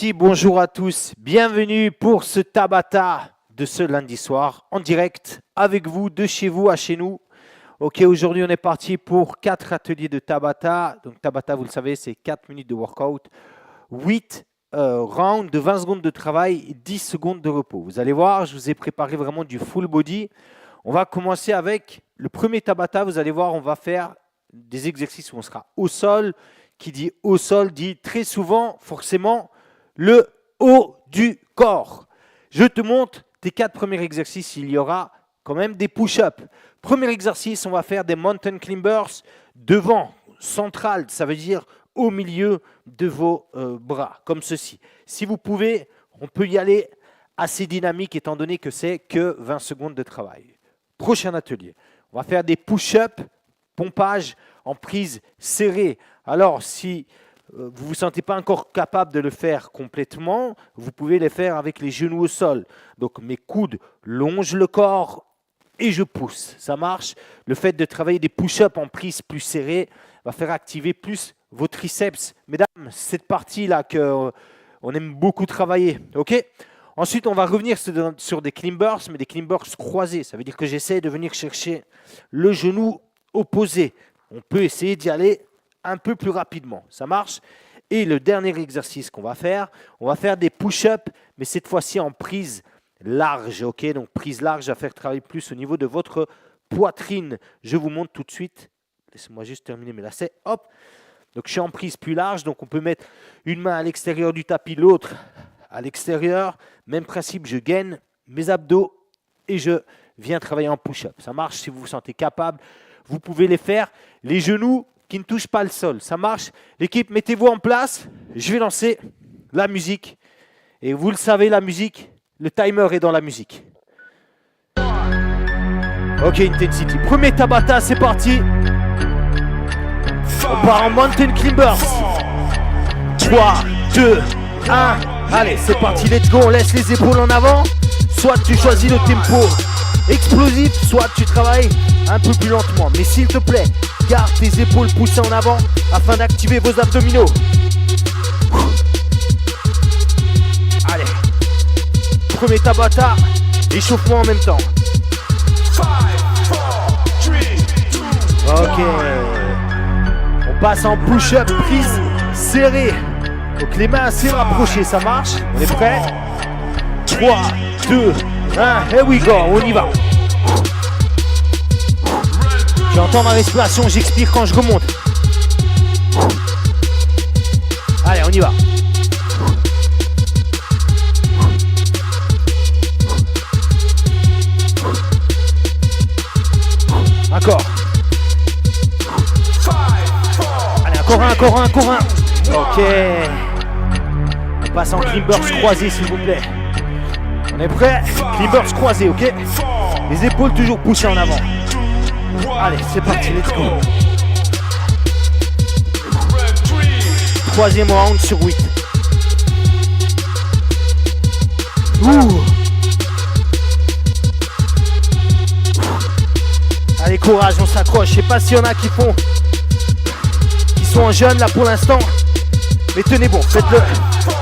Bonjour à tous, bienvenue pour ce Tabata de ce lundi soir en direct avec vous, de chez vous à chez nous. Ok, aujourd'hui on est parti pour 4 ateliers de Tabata. Donc Tabata, vous le savez, c'est 4 minutes de workout, 8 rounds de 20 secondes de travail et 10 secondes de repos. Vous allez voir, je vous ai préparé vraiment du full body. On va commencer avec le premier Tabata. Vous allez voir, on va faire des exercices où on sera au sol. Qui dit au sol dit très souvent forcément le haut du corps. Je te montre tes 4 premiers exercices. Il y aura quand même des push-ups. Premier exercice, on va faire des mountain climbers devant, central, ça veut dire au milieu de vos bras, comme ceci. Si vous pouvez, on peut y aller assez dynamique étant donné que c'est que 20 secondes de travail. Prochain atelier, on va faire des push-ups, pompage en prise serrée. Alors, si vous ne vous sentez pas encore capable de le faire complètement, vous pouvez les faire avec les genoux au sol. Donc, mes coudes longent le corps et je pousse. Ça marche. Le fait de travailler des push-ups en prise plus serrée va faire activer plus vos triceps. Mesdames, cette partie-là qu'on aime beaucoup travailler. Ok ? Ensuite, on va revenir sur des climbers, mais des climbers croisés. Ça veut dire que j'essaie de venir chercher le genou opposé. On peut essayer d'y aller un peu plus rapidement. Ça marche. Et le dernier exercice qu'on va faire, on va faire des push-ups, mais cette fois-ci en prise large. Ok, donc prise large à faire travailler plus au niveau de votre poitrine. Je vous montre tout de suite. Laissez-moi juste terminer mes lacets. Hop. Donc je suis en prise plus large. Donc on peut mettre une main à l'extérieur du tapis, l'autre à l'extérieur. Même principe, je gaine mes abdos et je viens travailler en push-up. Ça marche si vous vous sentez capable. Vous pouvez les faire. Les genoux qui ne touchent pas le sol. Ça marche. L'équipe, mettez-vous en place. Je vais lancer la musique. Et vous le savez, la musique, le timer est dans la musique. Ok, intensity. Premier Tabata, c'est parti. On part en mountain climbers. 3, 2, 1. Allez, c'est parti, let's go. On laisse les épaules en avant. Soit tu choisis le tempo explosif, soit tu travailles un peu plus lentement. Mais s'il te plaît, garde tes épaules poussées en avant afin d'activer vos abdominaux. Allez. Premier Tabata, échauffement en même temps. Ok. On passe en push-up, prise serrée. Donc les mains assez rapprochées, ça marche. On est prêt? 3, 2, 1, here we go, on y va. J'entends ma respiration, j'expire quand je remonte. Allez, on y va. Encore. Allez, encore un. Ok. On passe en climbers croisés, s'il vous plaît. On est prêt? Climbers croisés, ok? Les épaules toujours poussées en avant. Allez, c'est parti, let's go. Troisième round sur 8. Ouh. Allez, courage, on s'accroche. Je sais pas s'il y en a qui sont en jeûne là pour l'instant. Mais tenez bon, faites-le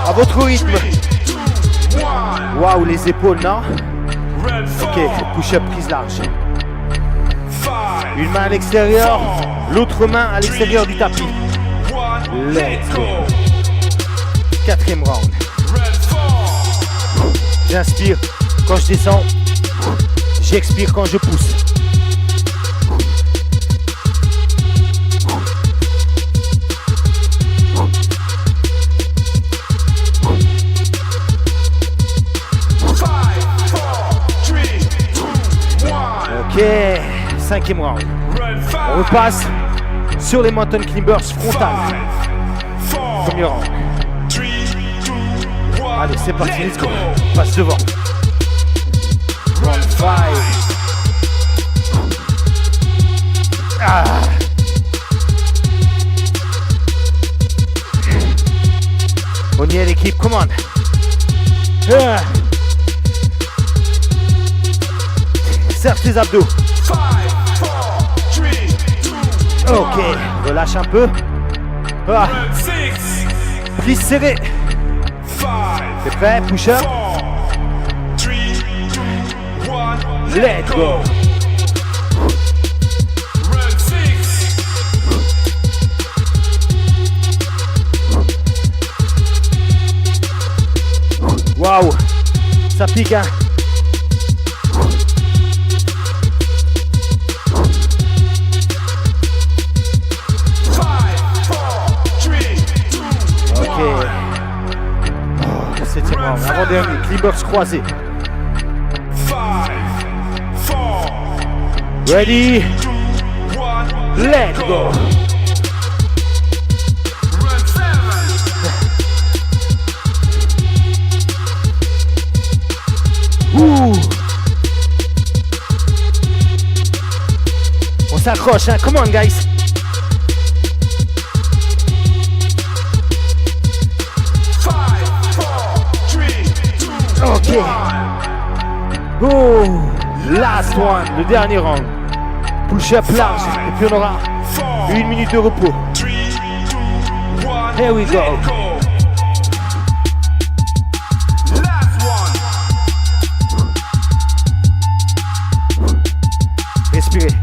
à votre rythme. Waouh, les épaules, non? Ok, push-up prise large. Une main à l'extérieur, l'autre main à l'extérieur du tapis. Let's go. 4e round. J'inspire quand je descends. J'expire quand je pousse. Ok, 5e round. On repasse sur les mountain climbers frontales. Premier round. Allez, c'est parti, let's go. On passe devant. Round 5. Ah. On y est l'équipe, come on. Ah. Serre tes abdos. Ok, relâche un peu. Ah. Prise serrée. 5, Prêt, push up. 4, 3, 2, 1, Let's go. Run 6. Waouh, ça pique, hein. 5, 4, 3, 2, 1. Ok. Oh, septième round, avant-dernier, clean-box croisé. 5, 4, Ready, 2, 1, let's go. Run 7. Ouh. On s'accroche, hein. Come on, guys. 5, 4, 3, 2, Ok. 1. Oh, last one, le dernier round. Push-up large, et puis on aura 1 minute de repos. 3, 2, 1. Here we go. Let go. Last one. Respirez.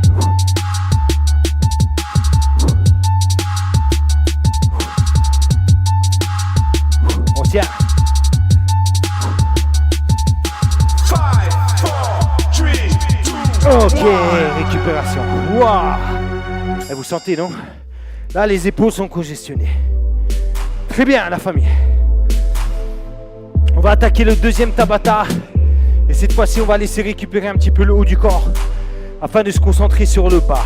On tient. 5, 4, 3, 2, 1. Ok, récupération. Waouh. Et vous sentez, non? Là, les épaules sont congestionnées. Très bien, la famille. On va attaquer le deuxième Tabata. Et cette fois-ci, on va laisser récupérer un petit peu le haut du corps afin de se concentrer sur le bas.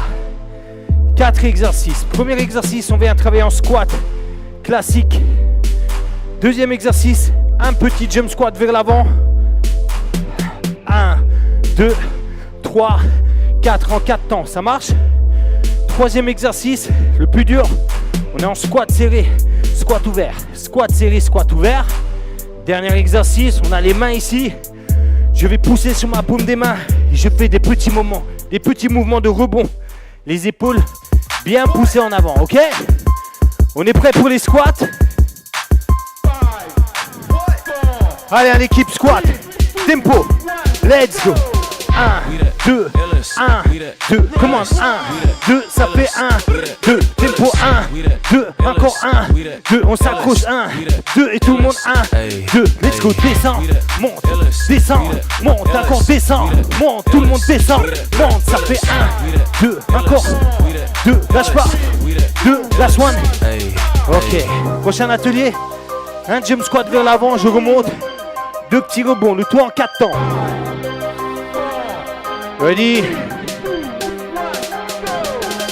4 exercices. Premier exercice, on vient travailler en squat classique. Deuxième exercice, un petit jump squat vers l'avant. 1, 2, 3, 4 en 4 temps. Ça marche? Troisième exercice, le plus dur. On est en squat serré, squat ouvert. Squat serré, squat ouvert. Dernier exercice, on a les mains ici. Je vais pousser sur ma paume des mains et je fais des petits mouvements de rebond. Les épaules bien poussées en avant, ok? On est prêt pour les squats? Allez, en équipe squat. Tempo. Let's go. 1, 2, 1, 2. Comment? 1, 2, ça fait 1, 2. Tempo 1, 2. Encore 1, 2. On s'accroche 1, 2. Et tout le monde 1, 2. Let's go. Descend, monte, descend, monte. Encore descend, monte. Tout le monde descend, monte. Ça fait 1, 2. Encore 2. Lâche pas. 2. Lâche 1. Ok. Prochain atelier. Un jump squat vers l'avant. Je remonte. 2 petits rebonds. Le tout en 4 temps. Ready?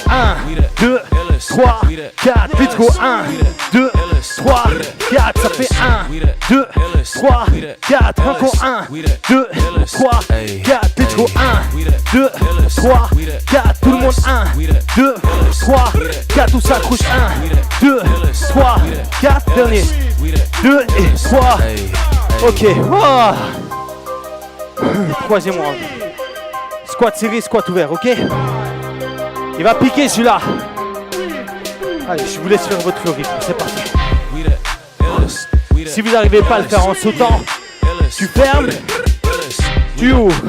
1, 2, 3, 4, let's go. 1, 2, 3, 4, ça fait 1, 2, 3, 4, encore 1, 2, 3, 4, let's go. 1, 2, 3, 4, tout le monde 1, 2, 3, 4, tout s'accroche. 1, 2, 3, 4, dernier. 2 et 3. Ok. Oh. Troisième round. Squat serré, squat ouvert, ok? Il va piquer celui-là. Allez, je vous laisse faire votre rythme, c'est parti. Si vous n'arrivez pas à le faire en sautant, tu fermes, tu ouvres.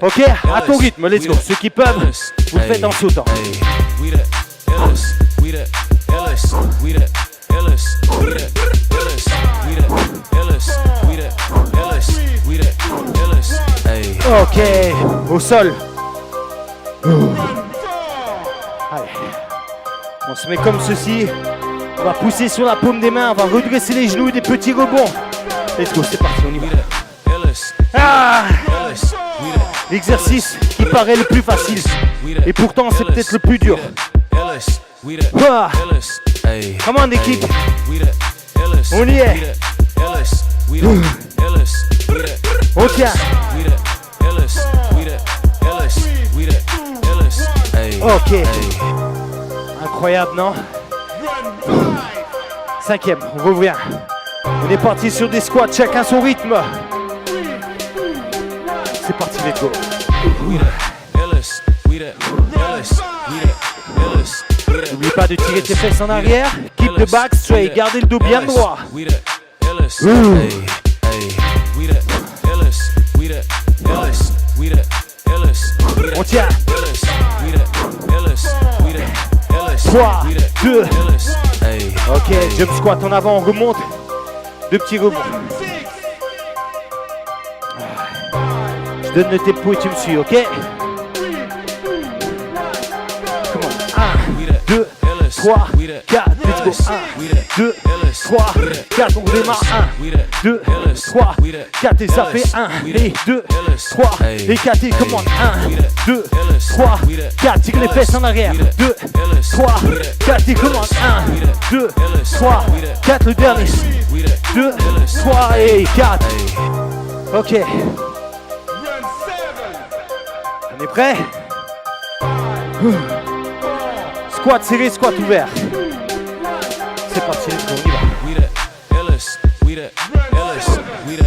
Ok? À ton rythme, let's go. Ceux qui peuvent, vous le faites en sautant. Ok, au sol. Allez. On se met comme ceci. On va pousser sur la paume des mains. On va redresser les genoux, des petits rebonds. Let's go, c'est parti, on y va. Ah, l'exercice qui paraît le plus facile. Et pourtant, c'est peut-être le plus dur. Ah. Comment d'équipe? On y est. On tient. Ok. Incroyable, non? Cinquième, on revient. On est parti sur des squats, chacun son rythme. C'est parti, let's go. N'oublie pas de tirer tes fesses en arrière. Keep the back straight, gardez le dos bien droit. illest. Ooh. Hey, hey, we the illest. We the illest. We the illest. We the On tient. illest. We the illest. We the illest. 3, We the 2. illest. Hey. Ok, jump squat en avant, on remonte. 2 petits rebonds. Je donne le tempo et tu me suis, ok? Come on. 1, 2, 3, 4, let's go. 1, 2, 3, 4, on démarre. 1, 2, 3, 4 et ça fait 1 et 2, 3 et 4 et commande. 1, 2, 3, 4, tire les fesses en arrière. 2, 3, 4 et commande. 1, 2, 3, 4, le dernier. 2, 3 et 4. Ok. Run 7. On est prêt? Squat serré, squat ouvert. C'est parti, let's go, on y va. We the illest. We the illest. We the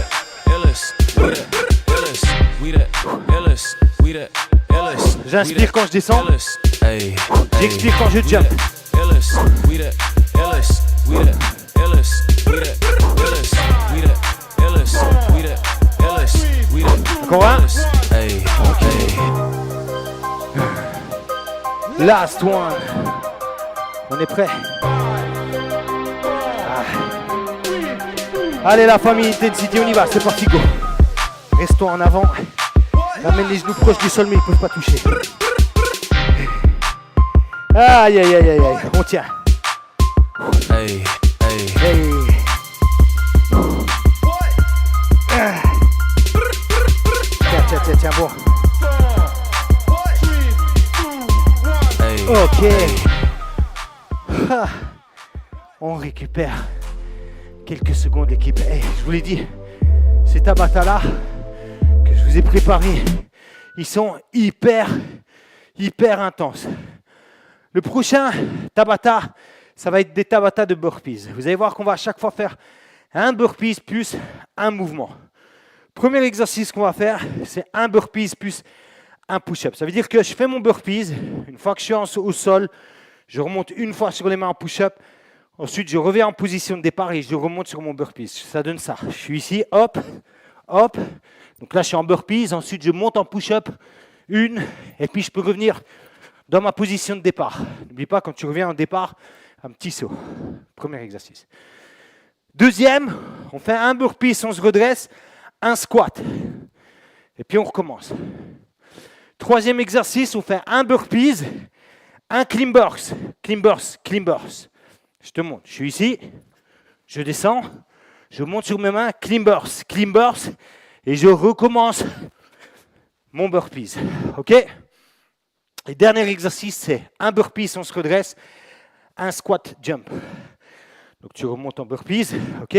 illest. We the illest. We the illest. We the illest. J'inspire quand je descends. Hey. J'expire quand je jump. Illest. We the illest. We the illest. We the illest. We the illest. We the illest. We the Encore un. Hey. Last one. On est prêt? Allez la famille Intensity, on y va, c'est parti, go. Restons en avant. Ramène les genoux proches du sol mais ils peuvent pas toucher. Aïe aïe aïe aïe aïe, on tient. Hey. Hey. Hey. Tiens, bon. Hey. Ok. Ah. On récupère quelques secondes l'équipe. Hey, je vous l'ai dit, ces Tabata là que je vous ai préparés, ils sont hyper intenses. Le prochain Tabata, ça va être des Tabata de burpees. Vous allez voir qu'on va à chaque fois faire un burpees plus un mouvement. Premier exercice qu'on va faire, c'est un burpees plus un push-up. Ça veut dire que je fais mon burpees, une fois que je suis au sol, je remonte une fois sur les mains en push-up, ensuite je reviens en position de départ et je remonte sur mon burpees. Ça donne ça. Je suis ici, hop, hop. Donc là je suis en burpees, ensuite je monte en push-up, une, et puis je peux revenir dans ma position de départ. N'oublie pas, quand tu reviens en départ, un petit saut. Premier exercice. Deuxième, on fait un burpees, on se redresse, un squat. Et puis on recommence. Troisième exercice, on fait un burpees, un clean burst. Clean burst, clean burst. Je te montre, je suis ici, je descends, je monte sur mes mains, clean burst, et je recommence mon burpees. Ok? Et dernier exercice, c'est un burpees, on se redresse, un squat jump. Donc tu remontes en burpees, ok?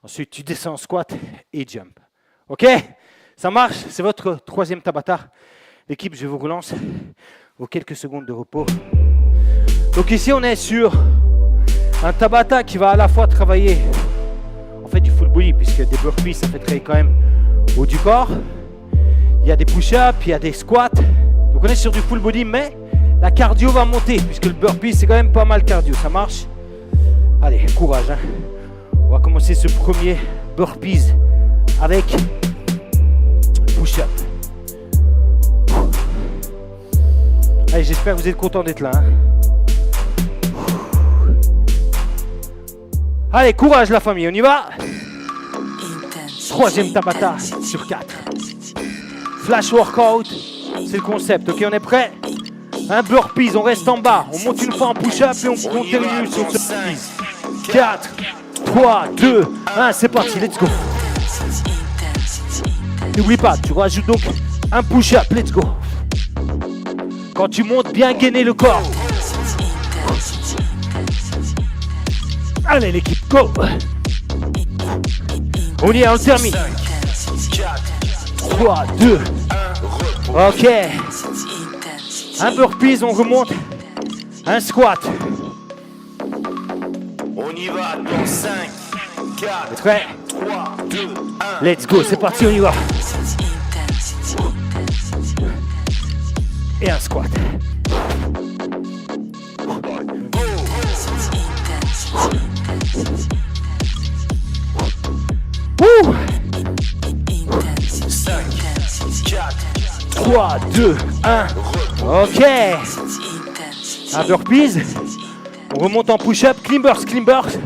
Ensuite tu descends en squat et jump. Ok? Ça marche? C'est votre troisième Tabata. L'équipe, je vous relance vos quelques secondes de repos. Donc ici, on est sur un Tabata qui va à la fois travailler, en fait, du full body, puisque des burpees, ça fait travailler quand même haut du corps. Il y a des push-ups, il y a des squats. Donc on est sur du full body, mais la cardio va monter, puisque le burpee, c'est quand même pas mal cardio. Ça marche? Allez, courage. Hein. On va commencer ce premier burpees avec push-up. Allez, j'espère que vous êtes contents d'être là. Hein. Allez, courage la famille, on y va. Troisième Tabata sur 4. Flash workout, c'est le concept. Ok, on est prêt? Un burpees, on reste en bas. On monte une fois en push-up et on continue sur ce burpees. 4, 3, 2, 1, c'est parti, let's go. N'oublie pas, tu rajoutes donc un push-up, let's go. Quand tu montes, bien gainer le corps. Allez l'équipe, go. On y est, on termine. 3, 2, ok. Un burpees, on remonte. Un squat. On y va dans 5, 4, Prêt? 3, 2, 1. Let's go, c'est parti, on y va. Et un squat. Ouh. 5, 4, 3, 2, 1. Ok. Un burpees. On remonte en push-up. Clean burst, clean burst.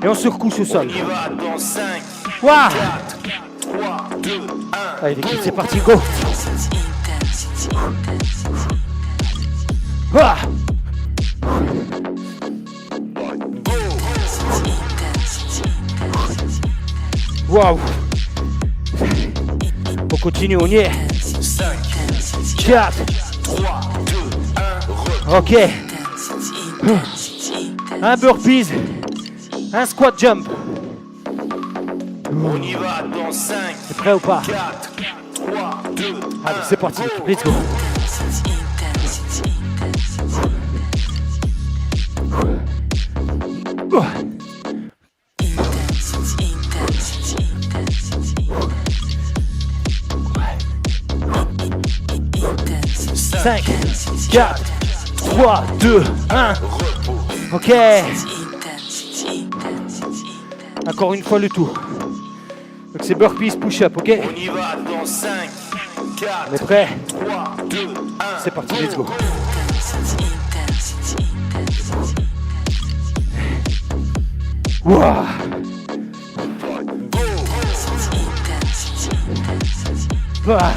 Et on se recouche au sol. on y va dans 5, Waouh. 4, 3, 2, 1. Allez l'équipe, c'est parti, go. Ah. Waouh. On continue, on y est. 5, 4. 3, 2, 1. Ok. Un burpees. Un squat jump. On y va dans 5, C'est prêt ou pas? 4, 3, 2, 1. Allez, c'est parti, l'équipe, let's go. Oh. 5, 4, 3, 2, 1. Ok. Encore une fois le tour. Donc c'est burpees, push-up, ok? On y va dans 5, On 4, est prêt? 3, 2, 1. C'est parti, let's go. Wouah. Wouah.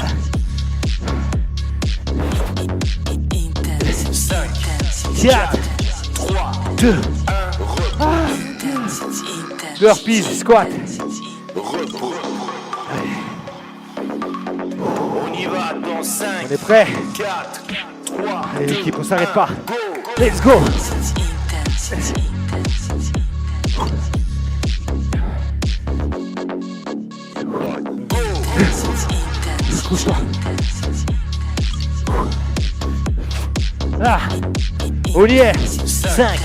5, 4, 3, 2, 1. Burpees, squat. repos. On y va dans 5, On est prêt? 4, 3, Allez l'équipe, on s'arrête pas. go. Let's go. Couche-toi. Ah. On y est. 5,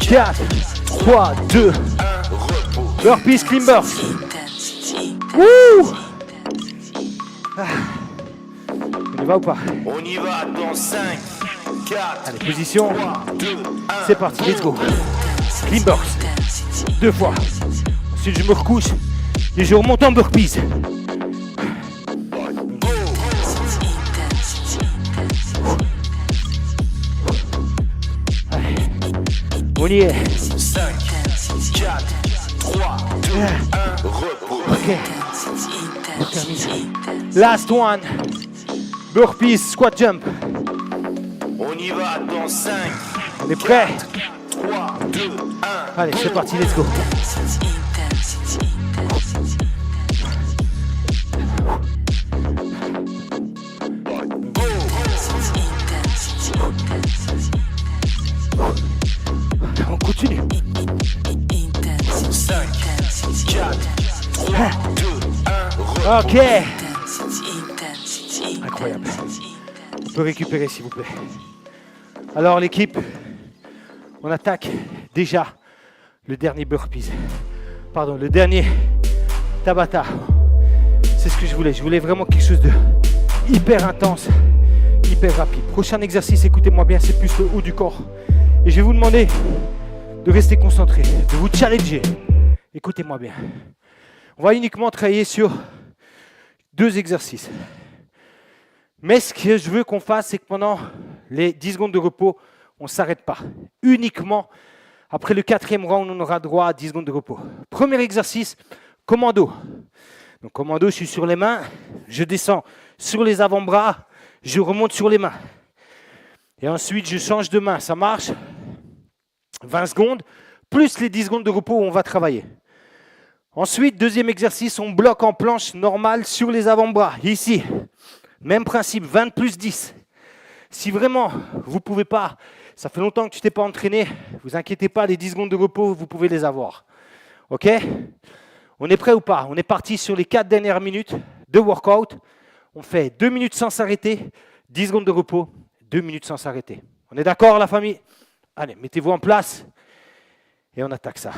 4, 3, 2. Burpees, clean burst. Wouh. Ah. On y va ou pas? On y va dans 5, 4, Allez, position. 3, 2, 1. C'est parti, let's go. Clean burst. 2 fois. Ensuite, je me recouche et je remonte en burpees. Allez. On y est. 5, 4, 3, 2, 1. Repos. Ok. On termine. Last one. Burpees, squat jump. On y va dans 5, On est prêt? 3, 2, 1. Allez, c'est parti, let's go. On continue. 5, 4, 3, 2, 1. Ok. Incroyable. On peut récupérer s'il vous plaît. Alors l'équipe, on attaque déjà le dernier burpees. Pardon, le dernier Tabata. C'est ce que je voulais. Je voulais vraiment quelque chose de hyper intense, hyper rapide. Prochain exercice, écoutez-moi bien, c'est plus le haut du corps. Et je vais vous demander de rester concentré, de vous challenger. Écoutez-moi bien. On va uniquement travailler sur 2 exercices. Mais ce que je veux qu'on fasse, c'est que pendant les 10 secondes de repos, on ne s'arrête pas. Uniquement après le 4e round, on aura droit à 10 secondes de repos. Premier exercice, commando. Donc commando, je suis sur les mains, je descends sur les avant-bras, je remonte sur les mains. Et ensuite, je change de main. Ça marche 20 secondes, plus les 10 secondes de repos où on va travailler. Ensuite, deuxième exercice, on bloque en planche normale sur les avant-bras. Ici, même principe, 20 plus 10. Si vraiment, vous ne pouvez pas, ça fait longtemps que tu t'es pas entraîné, vous inquiétez pas, les 10 secondes de repos, vous pouvez les avoir. OK? On est prêt ou pas? On est parti sur les 4 dernières minutes de workout. On fait 2 minutes sans s'arrêter, 10 secondes de repos, 2 minutes sans s'arrêter. On est d'accord, la famille? Allez, mettez-vous en place et on attaque ça.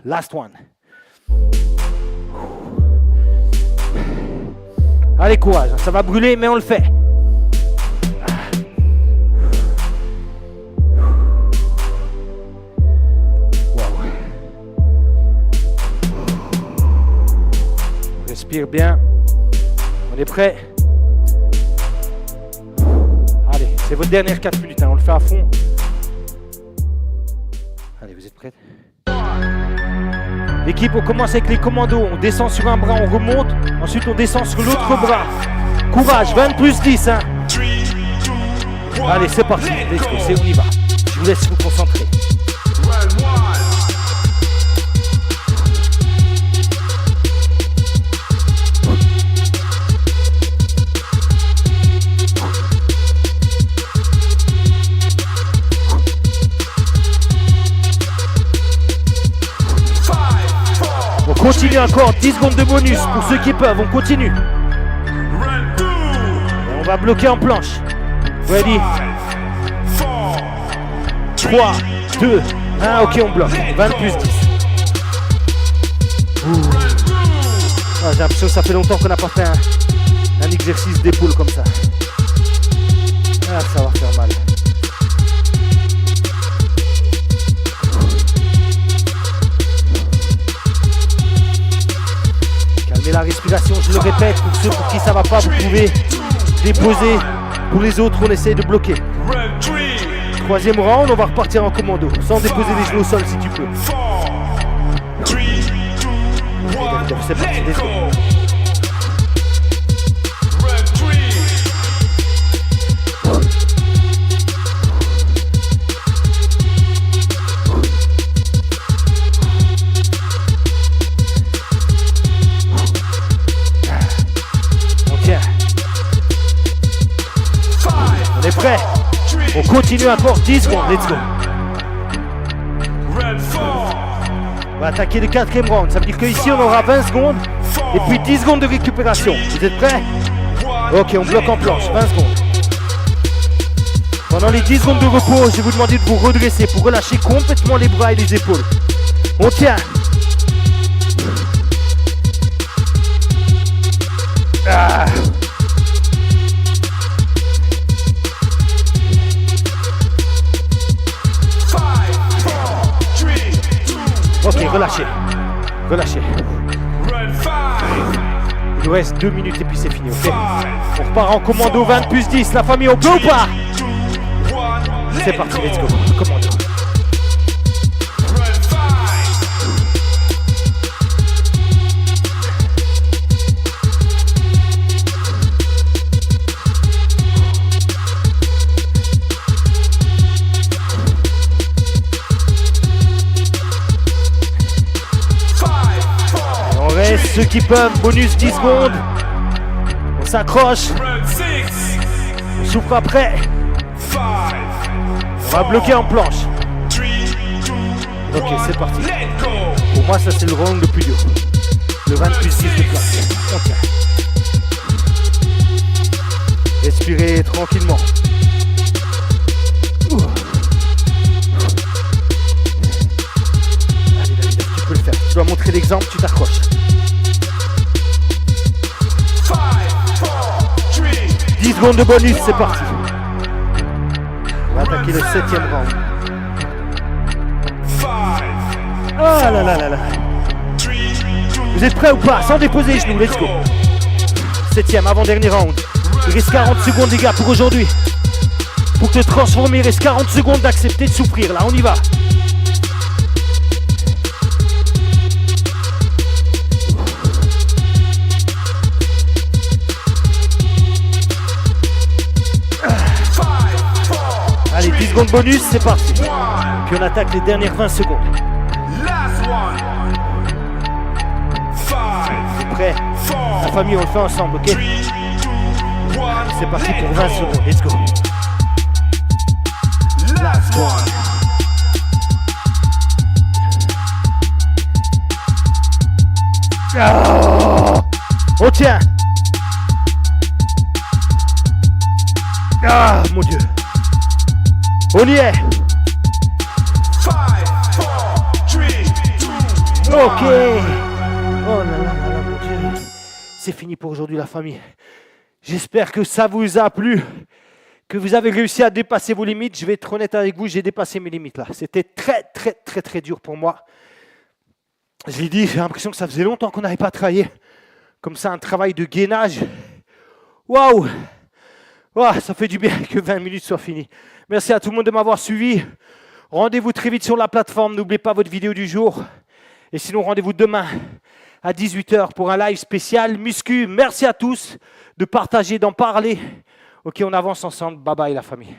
Last one. Allez, courage, ça va brûler, mais on le fait. Wow. respire bien. On est prêt? Allez, c'est votre dernière 4 minutes, hein, on le fait à fond. Allez, vous êtes prêts? L'équipe, on commence avec les commandos. On descend sur un bras, on remonte. Ensuite, on descend sur l'autre bras. Courage, 20 plus 10. Hein. Allez, c'est parti. Let's go, on y va. Je vous laisse vous concentrer. On continue encore, 10 secondes de bonus pour ceux qui peuvent, on continue. Et on va bloquer en planche. Ready? 3, 2, 1, ok on bloque. 20 plus 10. Ah, j'ai l'impression que ça fait longtemps qu'on n'a pas fait un exercice d'épaule comme ça. Ah, ça va faire mal. Calmez la respiration, je le répète, pour ceux pour qui ça va pas, vous pouvez déposer. Pour les autres, on essaye de bloquer. Troisième round, on va repartir en commando, sans déposer les genoux au sol si tu peux. C'est parti, let's go. On tient. On est prêt. On continue encore 10 secondes, let's go. On va attaquer le 4e round, ça veut dire qu'ici on aura 20 secondes et puis 10 secondes de récupération. Vous êtes prêts? Ok, on bloque en planche, 20 secondes. Pendant les 10 secondes de repos, je vais vous demander de vous redresser pour relâcher complètement les bras et les épaules. On tient. Ah. Ok, relâchez. Relâchez. Il nous reste 2 minutes et puis c'est fini, ok? On repart en commando 20 plus 10. La famille, on peut ou pas? C'est parti, let's go. Commando. Ceux qui peuvent, bonus 10 secondes. On s'accroche. On souffle après. On va bloquer en planche. Ok, c'est parti. Pour moi, ça c'est le round le plus dur. Le 20 plus 10 de place. On tient. Respirez tranquillement. Allez, David, tu peux le faire. Tu dois montrer l'exemple, tu t'accroches. 10 secondes de bonus, c'est parti. On va attaquer le 7e round. Ah là là là là. Vous êtes prêts ou pas? Sans déposer les genoux, let's go. 7e, avant-dernier round. Il reste 40 secondes les gars pour aujourd'hui. Pour te transformer, il reste 40 secondes d'accepter de souffrir. Là, on y va. Allez, 10 secondes bonus, c'est parti. Puis on attaque les dernières 20 secondes. C'est prêt? La famille, on le fait ensemble, ok? C'est parti pour 20 secondes, let's go. Last one. Oh, on tient. Ah, mon Dieu. On y est. 5, 4, 3, 2, 1. Ok. Oh là là là là, mon Dieu. C'est fini pour aujourd'hui, la famille. J'espère que ça vous a plu, que vous avez réussi à dépasser vos limites. Je vais être honnête avec vous, j'ai dépassé mes limites là. C'était très dur pour moi. Je l'ai dit, j'ai l'impression que ça faisait longtemps qu'on n'avait pas travaillé comme ça, un travail de gainage. Waouh! Wow, ça fait du bien que 20 minutes soient finies. Merci à tout le monde de m'avoir suivi. Rendez-vous très vite sur la plateforme. N'oubliez pas votre vidéo du jour. Et sinon, rendez-vous demain à 18h pour un live spécial muscu. Merci à tous de partager, d'en parler. Ok, on avance ensemble. Bye bye la famille.